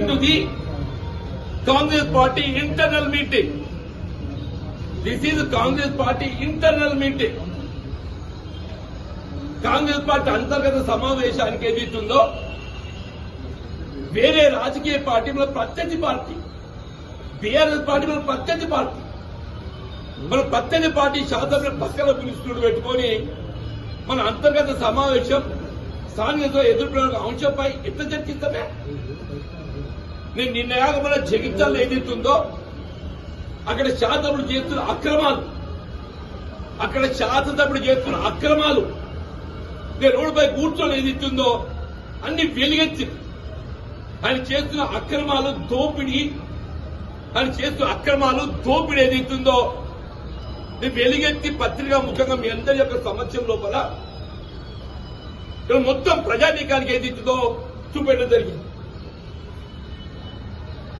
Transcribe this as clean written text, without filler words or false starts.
To the Congress party internal meeting. This is Congress party internal meeting. Congress party అంతర్గత సమావేశానికి ఏదైతుందో వేరే రాజకీయ పార్టీల ప్రత్యర్థి పార్టీ బీఆర్ఎస్ పార్టీ ప్రత్యర్థి పార్టీ మన ప్రత్యర్థి పార్టీ శాసన పక్కన పిలుస్తుడు పెట్టుకొని మన అంతర్గత సమావేశం స్థానికతో ఎదుర్కొన్న అంశంపై ఎట్లా చర్చిస్తామే. నేను నిన్నయాక మన జగిత్యాలలో ఏదైతుందో అక్కడ శాసనసభ్యులు చేస్తున్న అక్రమాలు నేను రోడ్డుపై కూర్చొని ఏదైతుందో అన్ని వెలుగెత్తి ఆయన చేస్తున్న అక్రమాలు దోపిడీ ఏదైతుందో నేను వెలుగెత్తి పత్రికా ముఖ్యంగా మీ అందరి యొక్క సమస్య లోపల మొత్తం ప్రజానీకానికి ఏదైతుందో చూపెట్టడం జరిగింది.